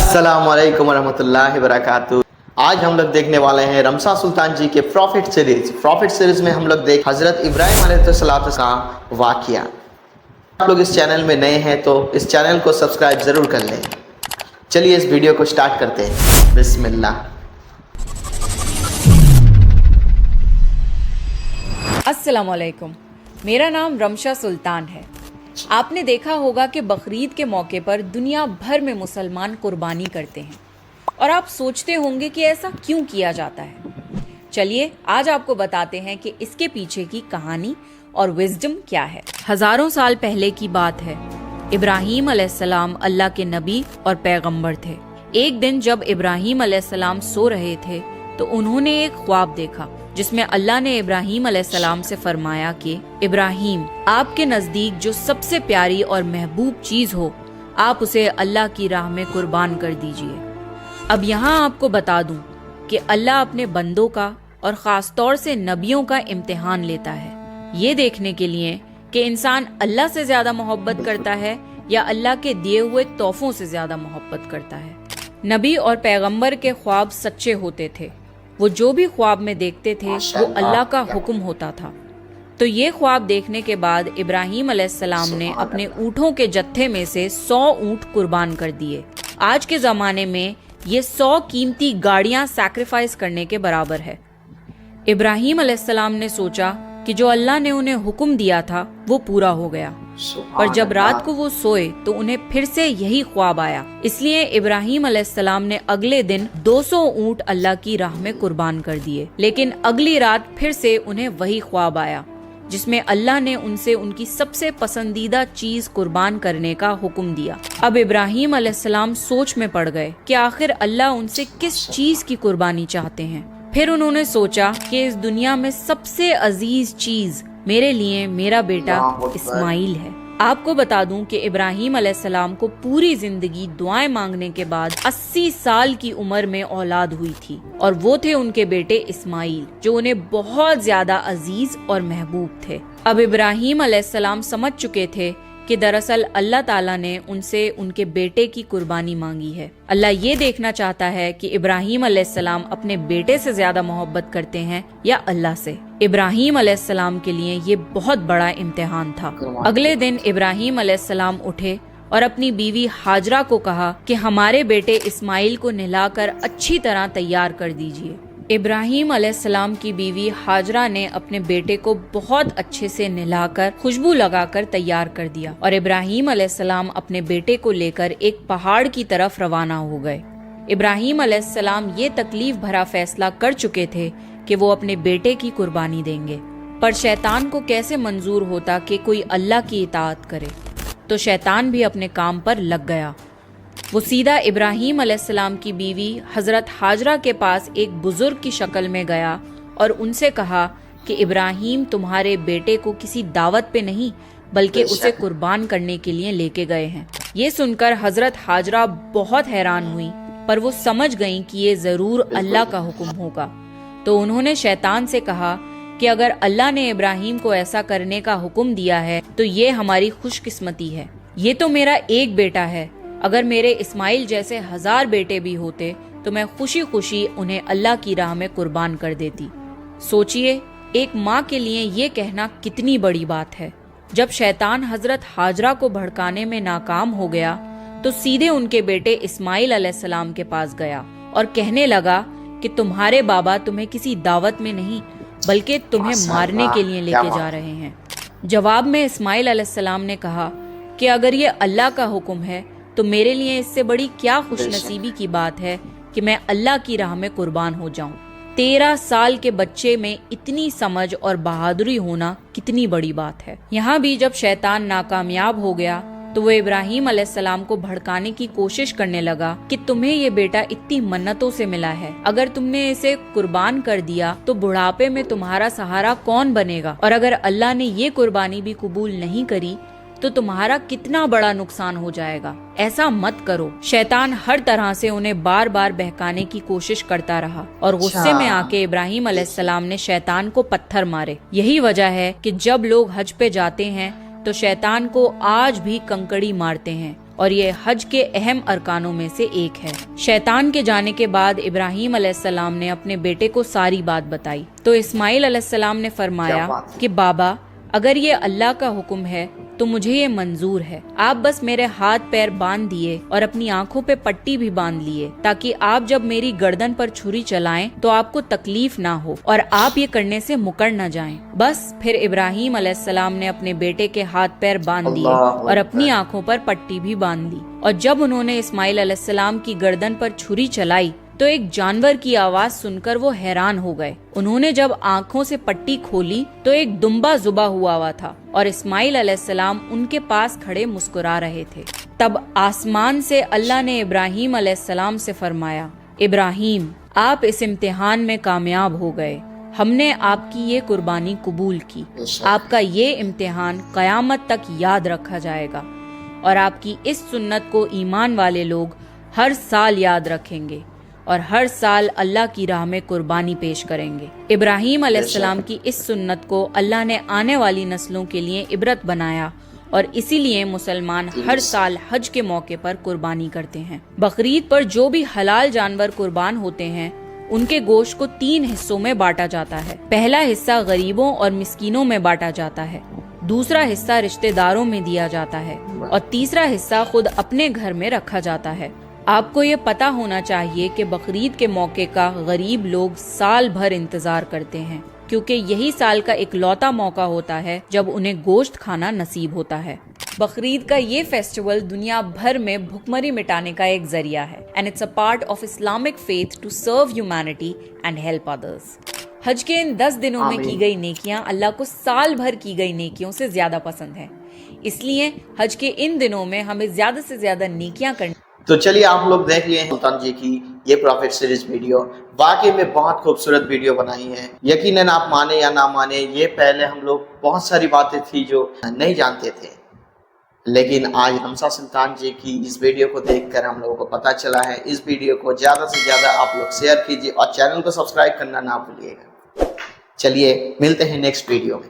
अस्सलाम वालेकुम वरहमतुल्लाहि वबरकातुहू। आज हम लोग देखने वाले हैं रमसा सुल्तान जी के प्रॉफिट सीरीज में हम लोग देख हज़रत इब्राहिम अलैहिस्सलाम का वाक़या। आप लोग इस चैनल में नए हैं तो इस चैनल को सब्सक्राइब ज़रूर कर लें। चलिए इस वीडियो को स्टार्ट करते हैं। बिस्मिल्लाह। अस्सलाम वालेकुम, मेरा नाम रमशा सुल्तान है। आपने देखा होगा कि बकरीद के मौके पर दुनिया भर में मुसलमान कुर्बानी करते हैं और आप सोचते होंगे कि ऐसा क्यों किया जाता है। चलिए आज आपको बताते हैं कि इसके पीछे की कहानी और विजडम क्या है। हजारों साल पहले की बात है। इब्राहीम अलैहिस्सलाम अल्लाह के नबी और पैगंबर थे। एक दिन जब इब्राहीम अलैहिस्सलाम सो रहे थे तो उन्होंने एक ख्वाब देखा जिसमें अल्लाह ने इब्राहीम अलैहिस्सलाम से फरमाया कि इब्राहीम, आपके नज़दीक जो सबसे प्यारी और महबूब चीज़ हो आप उसे अल्लाह की राह में कुर्बान कर दीजिए। अब यहाँ आपको बता दूं कि अल्लाह अपने बंदों का और ख़ास तौर से नबियों का इम्तिहान लेता है, ये देखने के लिए कि इंसान अल्लाह से ज़्यादा मोहब्बत करता है या अल्लाह के दिए हुए तोहफों से ज़्यादा मोहब्बत करता है। नबी और पैगंबर के ख्वाब सच्चे होते थे। वो जो भी ख्वाब में देखते थे वो अल्लाह का हुक्म होता था। तो ये ख्वाब देखने के बाद इब्राहीम अलैहिस्सलाम ने अपने ऊँटों के जत्थे में से 100 ऊँट कुर्बान कर दिए। आज के ज़माने में ये 100 कीमती गाड़ियाँ सैक्रिफाइस करने के बराबर है। इब्राहीम अलैहिस्सलाम ने सोचा कि जो अल्लाह ने उन्हें हुक्म दिया था वो पूरा हो गया, पर जब रात को वो सोए तो उन्हें फिर से यही ख्वाब आया। इसलिए इब्राहीम अलैहिस्सलाम ने अगले दिन 200 ऊँट अल्लाह की राह में कुर्बान कर दिए। लेकिन अगली रात फिर से उन्हें वही ख्वाब आया जिसमें अल्लाह ने उनसे उनकी सबसे पसंदीदा चीज कुर्बान करने का हुक्म दिया। अब इब्राहीम अलैहिस्सलाम सोच में पड़ गए कि आखिर अल्लाह उनसे किस चीज की कुर्बानी चाहते हैं। फिर उन्होंने सोचा कि इस दुनिया में सबसे अजीज चीज मेरे लिए मेरा बेटा इस्माइल है। आपको बता दूं कि इब्राहीम अलैहिस्सलाम को पूरी जिंदगी दुआएं मांगने के बाद 80 साल की उम्र में औलाद हुई थी और वो थे उनके बेटे इस्माइल, जो उन्हें बहुत ज्यादा अजीज और महबूब थे। अब इब्राहीम अलैहिस्सलाम समझ चुके थे कि दरअसल अल्लाह ताला ने उनसे उनके बेटे की कुर्बानी मांगी है। अल्लाह ये देखना चाहता है कि इब्राहीम अलैहिस्सलाम अपने बेटे से ज्यादा मोहब्बत करते हैं या अल्लाह से। इब्राहीम अलैहिस्सलाम के लिए ये बहुत बड़ा इम्तिहान था। अगले दिन इब्राहीम अलैहिस्सलाम उठे और अपनी बीवी हाजरा को कहा कि हमारे बेटे इस्माइल को नहलाकर अच्छी तरह तैयार कर दीजिए। इब्राहीम अलैहिस्सलाम की बीवी हाजरा ने अपने बेटे को बहुत अच्छे से नहलाकर खुशबू लगाकर तैयार कर दिया और इब्राहीम अलैहिस्सलाम अपने बेटे को लेकर एक पहाड़ की तरफ रवाना हो गए। इब्राहीम अलैहिस्सलाम ये तकलीफ भरा फैसला कर चुके थे कि वो अपने बेटे की कुर्बानी देंगे, पर शैतान को कैसे मंजूर होता कि कोई अल्लाह की इताअत करे। तो शैतान भी अपने काम पर लग गया। वो सीधा इब्राहीम अलैहिस्सलाम की बीवी हजरत हाजरा के पास एक बुजुर्ग की शक्ल में गया और उनसे कहा कि इब्राहीम तुम्हारे बेटे को किसी दावत पे नहीं बल्कि उसे कुर्बान करने के लिए लेके गए हैं। ये सुनकर हजरत हाजरा बहुत हैरान हुई, पर वो समझ गईं कि ये जरूर अल्लाह का हुक्म होगा। तो उन्होंने शैतान से कहा कि अगर अल्लाह ने इब्राहीम को ऐसा करने का हुक्म दिया है तो ये हमारी खुशकिस्मती है। ये तो मेरा एक बेटा है, अगर मेरे इस्माइल जैसे 1000 बेटे भी होते तो मैं खुशी खुशी उन्हें अल्लाह की राह में कुर्बान कर देती। सोचिए, एक माँ के लिए ये कहना कितनी बड़ी बात है। जब शैतान हजरत हाजरा को भड़काने में नाकाम हो गया तो सीधे उनके बेटे इस्माइल अलैहिस्सलाम के पास गया और कहने लगा कि तुम्हारे बाबा तुम्हें किसी दावत में नहीं बल्कि तुम्हें मारने के लिए लेके जा रहे हैं। जवाब में इस्माइल अलैहिस्सलाम ने कहा कि अगर ये अल्लाह का हुक्म है तो मेरे लिए इससे बड़ी क्या खुशनसीबी की बात है कि मैं अल्लाह की राह में कुर्बान हो जाऊं। 13 साल के बच्चे में इतनी समझ और बहादुरी होना कितनी बड़ी बात है। यहाँ भी जब शैतान नाकामयाब हो गया तो वो इब्राहीम अलैहिस्सलाम को भड़काने की कोशिश करने लगा कि तुम्हें ये बेटा इतनी मन्नतों से मिला है, अगर तुमने इसे कुर्बान कर दिया तो बुढ़ापे में तुम्हारा सहारा कौन बनेगा, और अगर अल्लाह ने ये कुर्बानी भी कबूल नहीं करी तो तुम्हारा कितना बड़ा नुकसान हो जाएगा। ऐसा मत करो। शैतान हर तरह से उन्हें बार बार बहकाने की कोशिश करता रहा और गुस्से में आके इब्राहीम अलैहिस्सलाम ने शैतान को पत्थर मारे। यही वजह है कि जब लोग हज पे जाते हैं तो शैतान को आज भी कंकड़ी मारते हैं और ये हज के अहम अरकानों में से एक है। शैतान के जाने के बाद इब्राहीम अलैहिस्सलाम ने अपने बेटे को सारी बात बताई तो इस्माइल अलैहिस्सलाम ने फरमाया कि बाबा, अगर ये अल्लाह का हुक्म है तो मुझे ये मंजूर है। आप बस मेरे हाथ पैर बांध दिए और अपनी आंखों पे पट्टी भी बांध लिए ताकि आप जब मेरी गर्दन पर छुरी चलाएं तो आपको तकलीफ ना हो और आप ये करने से मुकर न जाएं। बस फिर इब्राहीम अलैहिस्सलाम ने अपने बेटे के हाथ पैर बांध दिए और अपनी आंखों पर पट्टी भी बांध ली। और जब उन्होंने इस्माइल अलैहिस्सलाम की गर्दन पर छुरी चलाई तो एक जानवर की आवाज सुनकर वो हैरान हो गए। उन्होंने जब आंखों से पट्टी खोली तो एक दुम्बा जुबा हुआ था और इस्माइल अलैहिस्सलाम उनके पास खड़े मुस्कुरा रहे थे। तब आसमान से अल्लाह ने इब्राहीम अलैहिस्सलाम से फरमाया, इब्राहीम, आप इस इम्तिहान में कामयाब हो गए। हमने आपकी ये कुर्बानी कबूल की। आपका ये इम्तिहान कयामत तक याद रखा जाएगा और आपकी इस सुन्नत को ईमान वाले लोग हर साल याद रखेंगे और हर साल अल्लाह की राह में कुर्बानी पेश करेंगे। इब्राहीम अलैहिस्सलाम की इस सुन्नत को अल्लाह ने आने वाली नस्लों के लिए इबरत बनाया और इसीलिए मुसलमान हर साल हज के मौके पर कुर्बानी करते हैं। बकरीद पर जो भी हलाल जानवर कुर्बान होते हैं उनके गोश्त को 3 हिस्सों में बांटा जाता है। पहला हिस्सा गरीबों और मिस्कीनों में बांटा जाता है, दूसरा हिस्सा रिश्तेदारों में दिया जाता है और तीसरा हिस्सा खुद अपने घर में रखा जाता है। आपको ये पता होना चाहिए कि बकरीद के मौके का गरीब लोग साल भर इंतजार करते हैं क्योंकि यही साल का इकलौता मौका होता है जब उन्हें गोश्त खाना नसीब होता है। बकरीद का ये फेस्टिवल दुनिया भर में भुखमरी मिटाने का एक जरिया है and it's a part of Islamic faith to serve humanity and help others. हज के इन 10 दिनों में की गई नेकियां अल्लाह को साल भर की गई नेकियों से ज्यादा पसंद है, इसलिए हज के इन दिनों में हमें ज्यादा से ज्यादा नेकियां करनी। तो चलिए आप लोग देख लिए सुल्तान जी की ये प्रॉफिट सीरीज वीडियो, वाकई में बहुत खूबसूरत वीडियो बनाई है। यकीनन आप माने या ना माने, ये पहले हम लोग बहुत सारी बातें थी जो नहीं जानते थे, लेकिन आज रमसा सुल्तान जी की इस वीडियो को देखकर हम लोगों को पता चला है। इस वीडियो को ज़्यादा से ज़्यादा आप लोग शेयर कीजिए और चैनल को सब्सक्राइब करना ना भूलिएगा। चलिए मिलते हैं नेक्स्ट वीडियो में।